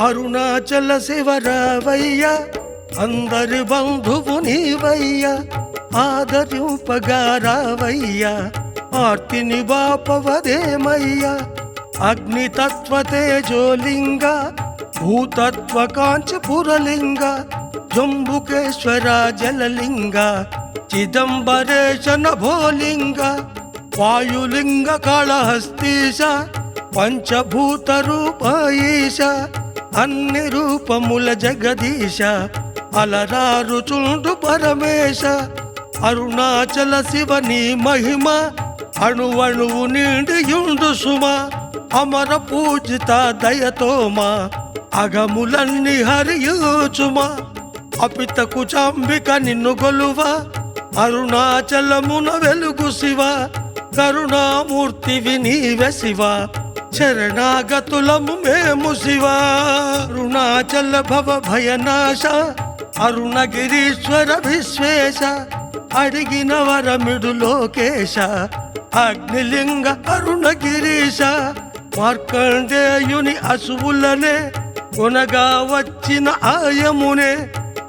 అరుణాచల శివరావయ్య అందరి బంధువు నీవయ్య ఆదరింపగా రావయ్య ఆర్తిని బాపవదేమయ్య అగ్నితత్వ తేజోలింగ భూతత్వ కాంచపురలింగ జంబుకేశ్వర జలలింగ చిదంబరేశ నభోలింగ వాయులింగ కాళహస్తీశ పంచభూత రూపాయీశ అన్ని రూపముల జగదీశ అలరారుచుండు పరమేశ అరుణాచల శివని మహిమ అణువణువు నిండియుండు సుమ అమర పూజిత దయతోమా అగములన్నీ హరియూచుమా అపిత కుచాంబిక నిన్ను గొలువ అరుణాచలమున వెలుగు శివ కరుణామూర్తివి నీవే శివ శరణాగతులము మేము శివ అరుణాచల భవ భయనాశ అరుణగిరీశ్వర విశ్వేశ అడిగిన వరమిడు లోకేశ అగ్నిలింగ అరుణగిరీశ మార్కండేయుని అసువులనే కొనగా వచ్చిన ఆయమునే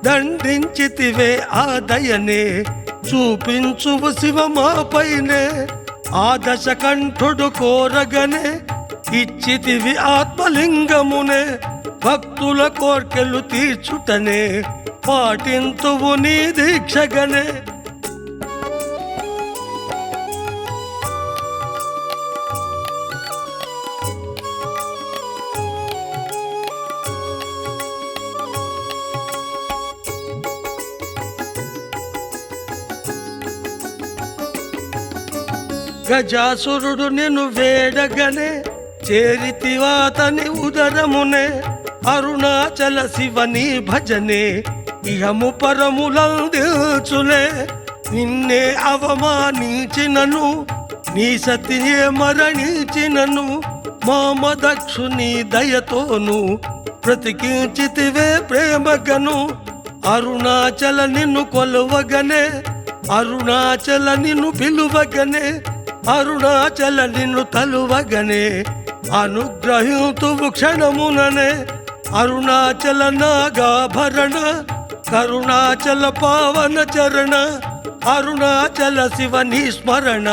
దండించితివే ఆ దయనే చూపించువు శివ మాపైనే ఆ దశకంఠుడు కోరగనే ఇచ్చితివి ఆత్మలింగమునే భక్తుల కోర్కెలు తీర్చుటనే పాటింతువు నీ దీక్షగనే గజాసురుడు నిన్ను వేడగనే చేరితివాతని ఉదరమునే అరుణాచల శివని భజనే ఇహము పరములందిల్చునే నిన్నే అవమానించినను నీ సతియే మరణించినను మామదక్షుని దయతోను బ్రతికించితివే ప్రేమగను అరుణాచల నిన్ను కొలువగనే అరుణాచల నిన్ను పిలువగనే అరుణాచల నిన్ను తలువగనే అనుగ్రహింతువు క్షణముననే అరుణాచల నాగాభరణ కరుణాచల పావన చరణ అరుణాచల శివని స్మరణ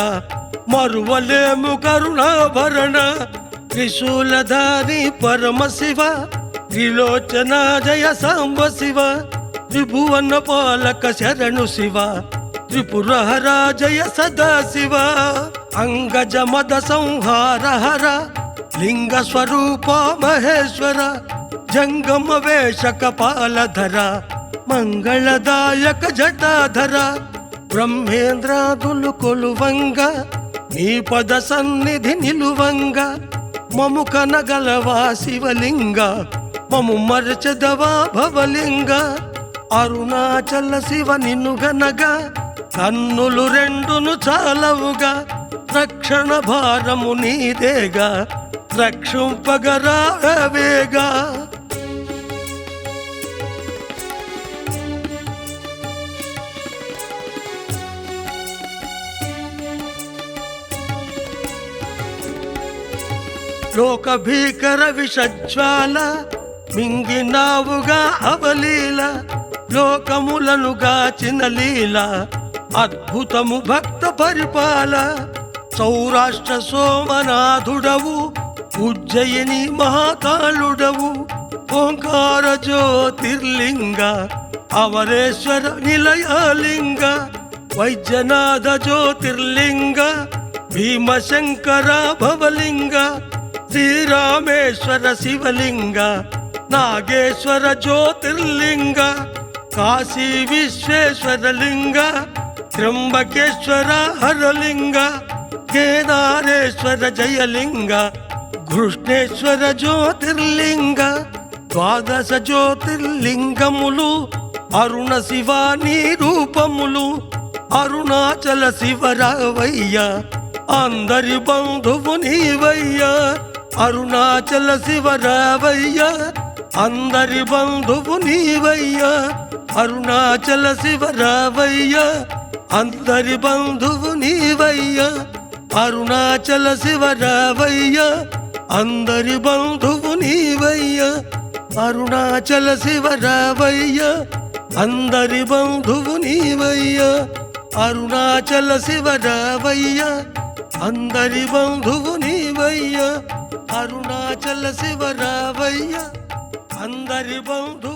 మరువలేము కరుణాభరణ త్రిశూలధారి పరమ శివ త్రిలోచన జయ సాంబ శివ త్రిభువన పాలక శరణు శివ త్రిపురహర జయ సదా శివ అంగజ మద సంహార హర లింగ స్వరూప మహేశ్వర జంగమ వేష కపాలధర మంగళదాయక జటాధర బ్రహ్మేంద్రాదులు కొలువంగ నీ పద సన్నిధి నిలువంగ మము కనగలవా శివలింగ మము మరచదవా భవలింగ అరుణాచల శివ నిన్ను గనగా కన్నులు రెండును చాలవుగా రక్షణ భారము నీదేగా రక్షింపగరావేగా లోక భీకర విషజ్వాల మింగినావుగా అవలీల లోకములను గాచిన లీల అద్భుతము భక్త పరిపాల సౌరాష్ట్ర సోమనాథుడవు ఉజ్జయిని మహాకాళుడవు ఓంకార జ్యోతిర్లింగ అమరేశ్వర నిలయలింగ వైద్యనాథ జ్యోతిర్లింగ భీమశంకర భవలింగ శ్రీరామేశ్వర శివలింగ నాగేశ్వర జ్యోతిర్లింగ కాశీ విశ్వేశ్వర లింగ త్ర్యంబకేశ్వర హరలింగ కేదారేశ్వర జయలింగ కృష్ణేశ్వర జ్యోతిర్లింగ ద్వాదశ జ్యోతిర్లింగములు అరుణ శివాని రూపములు అరుణాచల శివరావయ్య అందరి బంధువు నీవయ్య అరుణాచల శివరావయ్య అందరి బంధువు నీవయ్య అరుణాచల శివరావయ్య అందరి బంధువు నీవయ్య అరుణాచల శివరావయ్య అందరి బంధువు నీవయ్య అరుణాచల శివరావయ్య అందరి బంధువు నీవయ్య అరుణాచల శివరావయ్య అందరి బంధువు నీవయ్య అరుణాచల శివరావయ్య అందరి బంధు